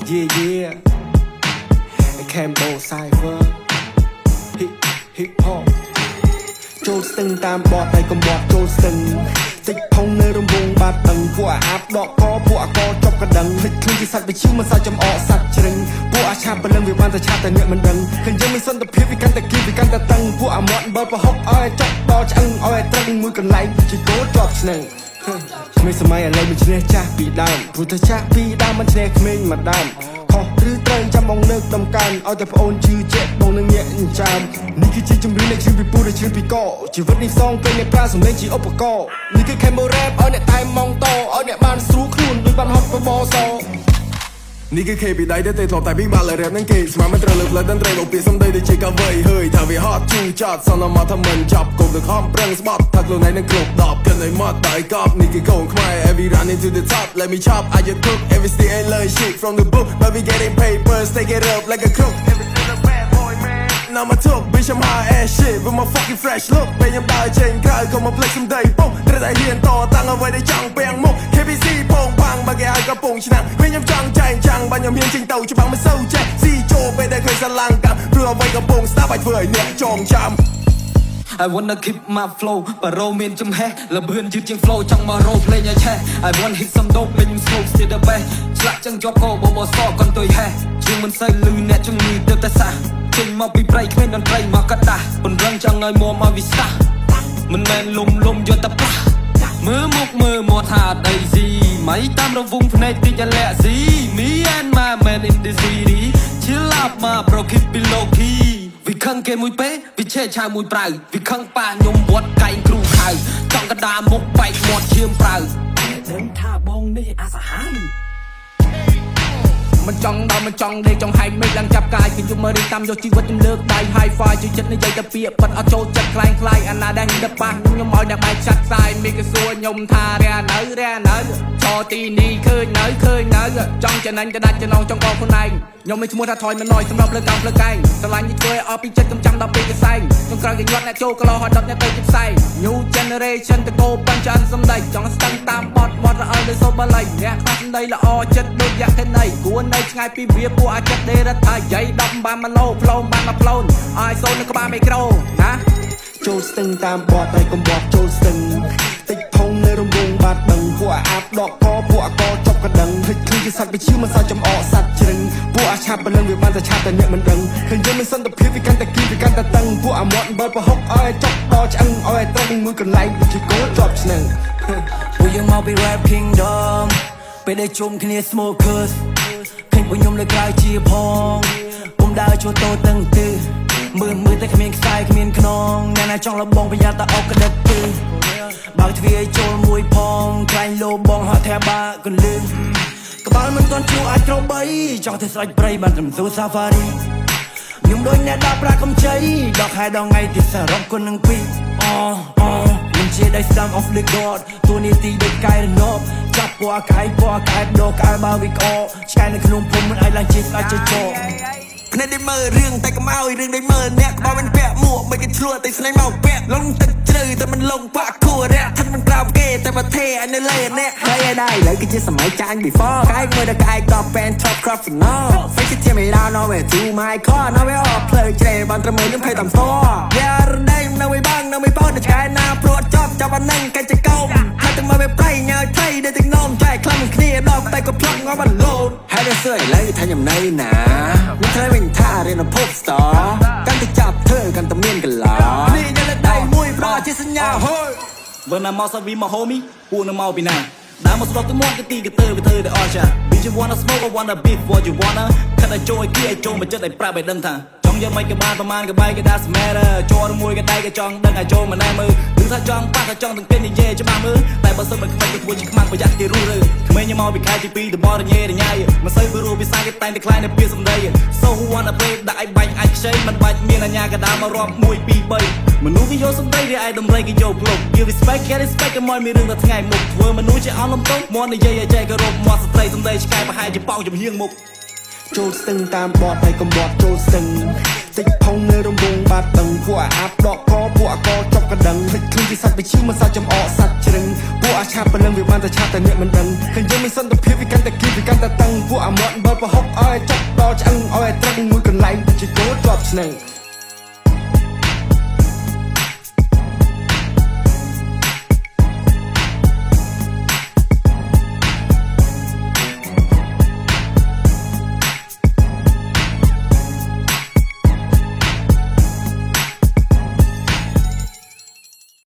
Yeah yeah Cambo Cypher Hip Hop ចូលស្ទឹងតាមបទតែកំបត់ចូលស្ទឹងតិចផងនៅរំវងបាត់ដឹងពួកអាបដកកពួកអកចប់កណ្ដឹងភ្លេចខ្លួនជាសត្វវិជ្ជាមិនសត្វចំអកសត្វជ្រឹងពួកអាឆាប់ព្រលឹងវាបានតែឆាប់តែអ្នកមិនដឹងឃើញយើងមានសន្តិភាពវាកាន់តែគៀបវាកាន់តែតឹងពួកអាមាត់បើប្រហុកឲ្យចប់ដល់ឆ្អឹងឲ្យត្រឹងមួយកន្លែងជាគោជាប់ស្នឹងក្មេងសម័យឥឡូវមិនឈ្នះចាស់ពីដើមព្រោះតែចាស់ពីដើមមិនឈ្នះក្មេងមកដើមខុសឬត្រូវចាំបងលើកដំកើងឲ្យតែប្អូនជឿជាក់បងនឹងញាក់ចាមនេះគឺជាជំរឿននៃជីវិតពីពូដែលជ្រឿនពីកជីវិតនេះសងគេអ្នកប្រើសម្លេងជាឧបករណ៍នេះគឺ Cambo Rap ឲ្យអ្នកតែម៉ងតឲ្យអ្នកបានស្រួលខ្លួនដូចបានហត់បបសនេះគឺ KB ដៃតែធ្លាប់តែពីបាល់រ៉េបនឹងគេស្មានមិនត្រូវលើផ្លិតតន្ត្រីលោកពីសំដីដូចជាកាវៃហើយថាវាហត់ជូរចត់សន្មត់ថាមិនចាប់គុំទៅខំប្រឹងស្បត់ថាខ្លួនឯងនឹងគ្រប់10គិនឲ្យមកដៃកប់នេះគឺកូនខ្មែរ Every run into the top let me chop I just cook every stay and learn shit from the book but we getting papers take it up like a crook every single bad boy man now my talk bitch I'm high ass shit with my fucking fresh look ពេលខ្ញុំដើរចេញក្រៅក៏មកផ្លេចសំដីពុកត្រូវតែហ៊ានតតាំងអ្វីដែលចង់ពាំងមុខ KBC ពងបាំងបើគេឲ្យកំពុងឆ្នាំវិញខ្ញុំចង់ចែងចាំងបើខ្ញុំហ៊ានចេញទៅច្បាំងមិនសូវចេះស៊ីចូលពេលដែលឃើញស្រឡាំងកាំព្រោះអ្វីកំពុងស្ដាប់ឲ្យធ្វើឲ្យអ្នកចងចាំ I wanna keep my flow បារោមានចំហេះលបឿនយឺតជាង flow ចង់មករោភ្លេងឲ្យឆេះ I want hit some dope លេងខ្ញុំ smoke still the best ឆ្លាក់ចឹងជាប់កោបបសកន្ទុយហេះជាងមិនសូវលឺអ្នកជំងឺទៅតែសះចេញមកពីព្រៃគ្មានតន្ត្រីមកកដាស់ពន្រឹងចង់ឲ្យមួមកវិសាមិនមែនលំយកតែប្រាស់មើលមុខមើលមកថាដីស៊ីមិនតាមរវងភ្នែកតិចលាក់ស៊ី Me and my man in the city chill up my bro keep it low key វិខឹងគេមួយពេលវិឆេឆៅមួយប្រៅវិខឹងប៉ាខ្ញុំវត្តកែងគ្រូខៅចង់កដាមុខបែកមាត់ឈាមប្រៅដឹងថាបងនេះអាសាហានមិនចង់ដល់មិនចង់ដេកចង់ហែកមេឃឡើងចាប់កាយគឺយំមើលតាមយកជីវិតខ្ញុំលើកដៃ high five ជួយចិត្តនិយាយតែពាក្យប៉ិតអត់ចូលចិត្តខ្លាំងអាណាដែលខ្ញុំដឹកប៉ះខ្ញុំឲ្យអ្នកបែកចាត់ខ្សែមេឃសួរខ្ញុំថារ៉ែនៅចោទីនេះឃើញនៅចង់ចំណេញក្តាច់ចំណងចង់កខ្លួនឯងខ្ញុំមានឈ្មោះថាថយមិនណយសម្រាប់លើកផ្លូវកែងស្រឡាញ់ធ្វើឲ្យអស់ពីចិត្តកំចាំដល់ពេលកសែងខ្ញុំក្រោយគេញាត់អ្នកចូលកលោហើយដុតអ្នកទៅជាផ្សែង New generation តកោបញ្ចានសំដីចង់ស្ទឹងតាមបត់មាត់រអិលដោយសូបល័យអ្នកខ្វះសំដីល្អចិត្តដូចយ៉ាក់ណៃគួរនៅឆ្ងាយពីវាពួកអាចចិត្តដេរថាយាយ10បាន1ឡូផ្លូនបាន1ផ្លូនឲ្យសូននៅក្បាលមីក្រូណាចូលស្ទឹងតាមបត់តែកំបត់ចូលស្ទឹងតិចផងនៅរំវងបាត់ដឹងពួកអាបដកកពួកអកចប់កណ្ដឹងភ្លេចខ្លួនជាសត្វវិជ្ជាមិនសត្វចំអកសត្វជ្រឹងពួកអាឆាប់ព្រលឹងវាបានតែឆាប់តែអ្នកមិនដឹងឃើញយើងមានសន្តិភាពវាកាន់តែគៀបវាកាន់តែតឹងពួកអាមាត់បើប្រហុកឲ្យចប់ដល់ឆ្អឹងឲ្យត្រង់មួយកន្លែងជាគោជាប់ស្នឹងពួកយើងមកពី Rap Kingdom ពេលដែលជុំគ្នា Smokers ឃើញពួកខ្ញុំលើក្រៅជាផងពុំដើរជួតោតឹងទិមើលតែគ្មានខ្សែគ្មានខ្នងអ្នកណាចង់លបងប្រយ័ត្នតែអុកក្តិតទេបើកទ្វារចូលមួយផងខ្លាញ់លោបងហត់ថាបាកន្លឹងក្បាលមិនទាន់ជួអាចត្រូវបីចង់ទៅស្រេចព្រៃបានត្រឹមស៊ូ Safari ខ្ញុំដូចអ្នកដល់ប្រាកំជ័យដល់ខែដល់ថ្ងៃទីសរុបគុណនឹងពីខ្ញុំជាដៃស្ដាំ of the god តួនាទីដូចកែរណបចាប់ពណ៌កាយពណ៌កែបដោកែបើវិកអឆ្កែនៅក្នុងភូមិមិនអាចឡើងជាស្ដាច់ជាចោភ្នែកដែលមើលរឿងតែកុំឲ្យរឿងដែលមើលអ្នកក្បាលមិនពាក់មួកមិនគេឆ្លួតតែស្នេហ៍មកពាក់លងទឹកជ្រៅតែមិនលងបាក់គួររះថាមិនក្រោមគេតែប្រទេអញនៅលើអ្នកហើយឯដែរឥឡូវគឺជាសម័យចាញ់ before កាយមើលតែកាយក៏ fan top crop no face it me down no way to my car no way off ផ្លូវជ្រែបានត្រឹមខ្ញុំភ័យតាមសយ៉ារដេញនៅវិញបងនៅវិញបងតែឆ្កែណាព្រួតចប់ចាប់អានឹងកាច់ចកោមហើយទៅមកវាប្រៃញ៉ាយថៃដែលទាំងនោមចែកខ្លាំងគ្នាដល់តែក៏ផ្លឹកងល់បានលោតហើយដល់សើឥឡូវថាខ្ញុំនៅណាខ្ញុំត្រូវវិញថារៀន pop star កាន់តែចាប់ធ្វើកាន់តែមានកន្លនេះយកលើដៃមួយប្រជាសញ្ញាហូយបើណាមកសាវីមក homie ពួកនឹងមកពីណាដើរមកស្រុកទៅមកទៅទីកទៅវាធ្វើតែអស់ចា Bitch you wanna smoke or wanna beef what you wanna ខិតតែចូលឲ្យគេឲ្យចូលមកចិត្តឲ្យប្រាប់ឲ្យដឹងថាចង់យកមិនក្បាលប្រមាណក្បែរគេដាក់ smatter ចូលមួយក៏ដៃក៏ចង់ដឹងឲ្យចូលមិនដែរមើលឬថាចង់ប៉ះក៏ចង់ទាំងគេនិយាយច្បាស់មើលតែបើសិនមិនខ្មិចទៅធ្វើជាខ្មាំងប្រយ័ត្នគេរស់រើក្មេងខ្ញុំមកពីខែទី2ទៅបរញ៉េរញ៉ៃមិនសូវពីរੂពីសាគេតែងតែខ្លាយនៅពីសំដី So who wanna play ដាក់ឲ្យបាញ់អាចខ្ចីមិនបាច់មានអាញាកដាមករាប់1 2 3មនុស្សគេយកសំដីវាឲ្យតម្រៃគេយកភ្លុក Give respect get respect ក៏មកមានរឿងដល់ថ្ងៃមុខធ្វើមនុស្សជាអន់លំទោមកនិយាយឲ្យចែកគោរពមកស្ត្រីសំដីឆ្កែប្រហែលជាប៉ោងចំហៀងមុខចូលស្ទឹងតាមបត់តែកំបត់ចូលស្ទឹង តិចផងនៅរំវងបាត់ដឹងពួកអាប់ដកកពួកអកចប់កណ្ដឹងតិចឃើញជាសាច់បិឈឺមកសាច់ចំអកសាច់ជ្រឹងពួកអាឆាប់ព្រលឹងវាបានតែឆាប់តែអ្នកមិនដឹងឃើញយើងមានសន្តិភាពវាកាន់តែគៀបវាកាន់តែតឹងពួកអាមាត់បើប្រហុកឲ្យចាប់ដល់ឆ្អឹងឲ្យត្រឹងមួយកន្លែងជាគោជាប់ស្នឹង